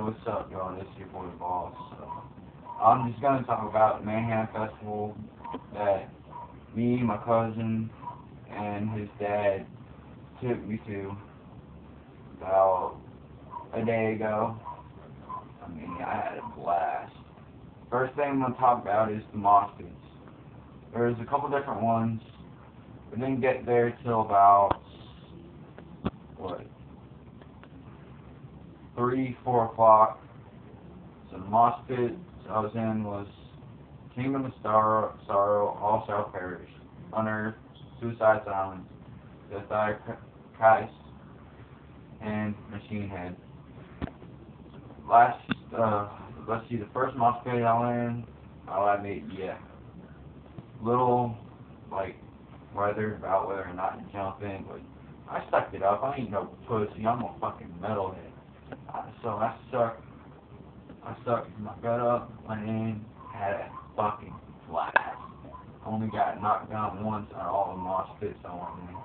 what's up, y'all? This is your boy Boss. I'm just gonna talk about the Mayhem Festival that me, my cousin, and his dad took me to about a day ago. I mean, I had a blast. First thing I'm gonna talk about is the mosh pits. There's a couple different ones. We didn't get there till about what? 3, 4 o'clock. So the mosh pit I was in was Kingdom of Sorrow, All Shall Perish, Unearth, Suicide Silence, Death Christ, and Machine Head. Let's see, the first mosh pit I went in, I'll admit, yeah. Little, like, whether or not to jump in, but I sucked it up. I ain't no pussy. I'm a fucking metalhead. So I sucked my gut up, went in, had a fucking blast. Only got knocked down once on all the mosh pits I went in.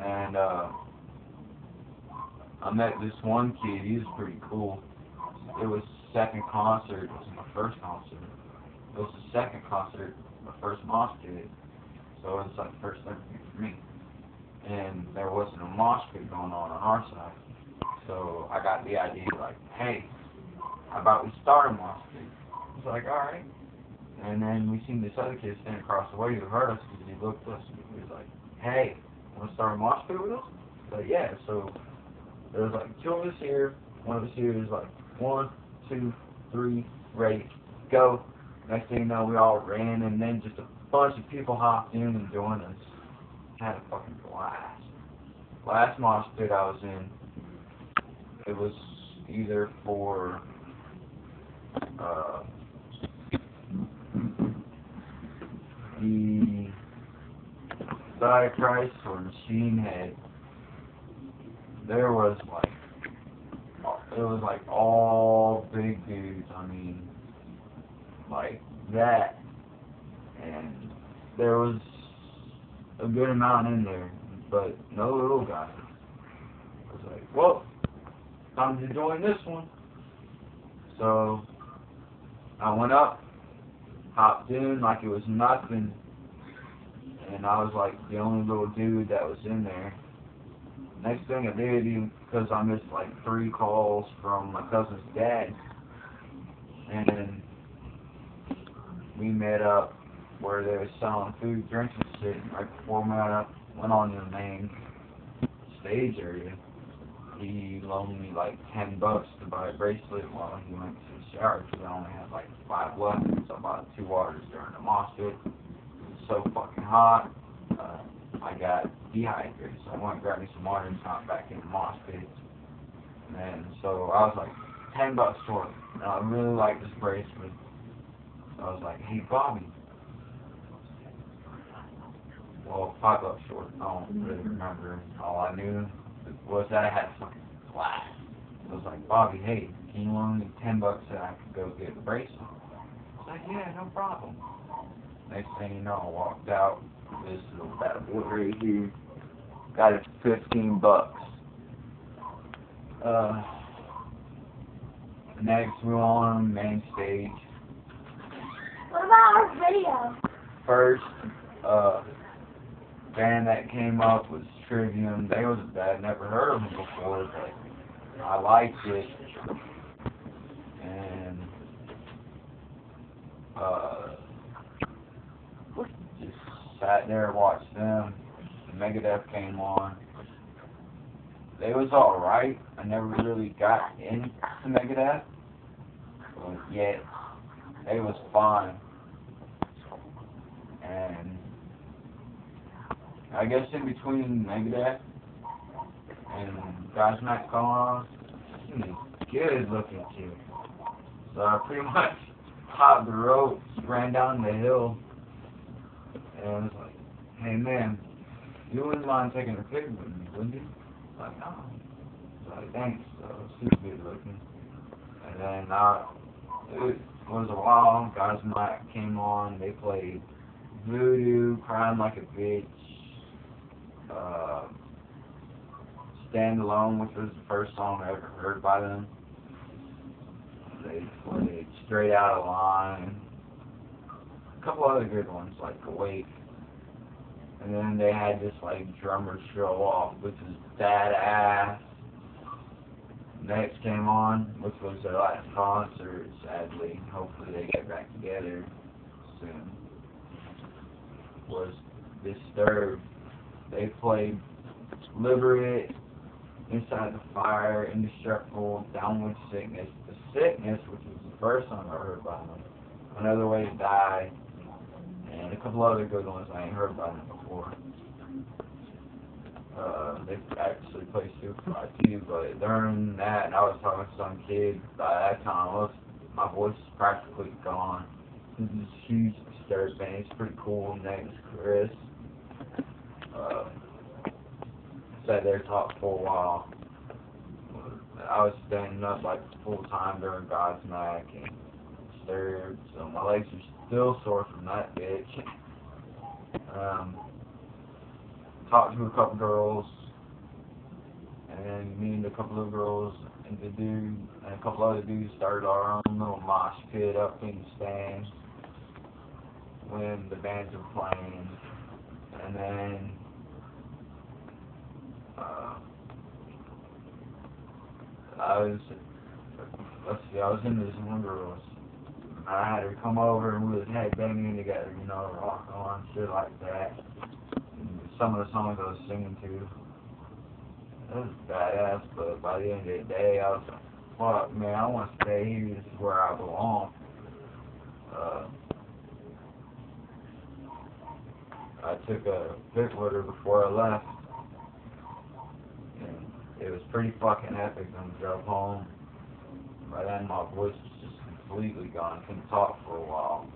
And I met this one kid. He was pretty cool. It was the second concert. It wasn't my first concert. It was the second concert, my first mosh pit. So it was like the first thing for me. And there wasn't a mosh pit going on our side. So I got the idea, like, hey, how about we start a mosh pit? I was like, alright. And then we seen this other kid standing across the way who heard us because he looked at us and he was like, hey, want to start a mosh pit with us? I was like, yeah. So there was like 2 of us here. One of us here was like, 1, 2, 3, ready, go. Next thing you know, we all ran, and then just a bunch of people hopped in and joined us. Had a fucking blast. Last mosh pit I was in, it was either for the Death Christ or Machine Head. There was like, it was like all big dudes. I mean, like that, and there was a good amount in there, but no little guys. I was like, well, time to join this one. So I went up, hopped in like it was nothing, and I was like the only little dude that was in there. Next thing I did, because I missed like 3 calls from my cousin's dad, and we met up where they were selling food, drinks, and shit. Right before we went on to the main stage area, he loaned me like $10 to buy a bracelet while he went to the shower because I only had like 5 left. So I bought 2 waters during the mosh pit. It was so fucking hot. I got dehydrated, so I went and grabbed me some water and hopped back in the mosh pit. And so I was like $10 short. And I really like this bracelet. So I was like, hey Bobby. Well, $5 short. I don't really remember. All I knew was that I had fucking blast. I was like, Bobby, hey, can you loan me $10 so I could go get the bracelet? I was like, yeah, no problem. Next thing you know, I walked out. This little bad boy right here. Got it for $15. Next, we're on main stage. What about our video? First, band that came up was Trivium. They was bad. Never heard of them before, but I liked it. And just sat there and watched them. Megadeth came on. They was alright. I never really got into Megadeth, but yet they was fine. And I guess in between Megadeth and Godsmack Colon, he was good looking too. So I pretty much hopped the ropes, ran down the hill, and I was like, hey man, you wouldn't mind taking a picture with me, wouldn't you? Like, no. I was like, thanks. So super good looking. And then it was a while, Godsmack came on, they played Voodoo, Crying Like a Bitch, Stand Alone, which was the first song I ever heard by them. They played Straight Out of Line. A couple other good ones like Awake. And then they had this like drummer show off, which was badass. Next came on, which was their last concert, sadly. Hopefully they get back together soon. Was Disturbed. They played Liberate, Inside the Fire, Indestructible, Downward Sickness. The Sickness, which was the first song I heard by them. Another Way to Die. And a couple other good ones I ain't heard by them before. They actually played Superfly too, but during that, I was talking to some kid. By that time, my voice is practically gone. This is a huge Disturbed band. It's pretty cool. His name is Chris. Sat there talked for a while. I was standing up like full time during Godsmack and Disturbed, so my legs are still sore from that bitch. Talked to a couple girls, and me and a couple of girls and the dude and a couple other dudes started our own little mosh pit up in the stands when the bands were playing. And then I was into this one girl. I had her come over and we was headbanging together, you know, rock on, shit like that. And some of the songs I was singing to, it was badass, but by the end of the day, I was like, fuck, man, I want to stay here. This is where I belong. I took a pic with her before I left, and it was pretty fucking epic when we drove home. By then, my voice was just completely gone. Couldn't talk for a while.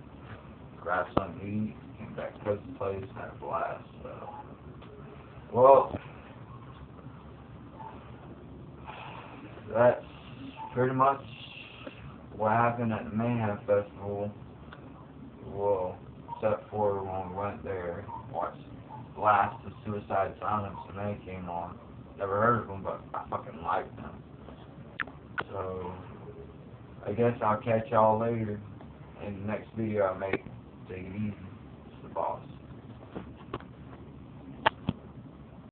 Grabbed something to eat, came back to Coach's place, had a blast. So, well, that's pretty much what happened at the Mayhem Festival. Well, except for when we went there, watched Blast of Suicide Silence, and they came on. Never heard of them, but I fucking liked them. So, I guess I'll catch y'all later in the next video I make. Take it easy. It's the boss.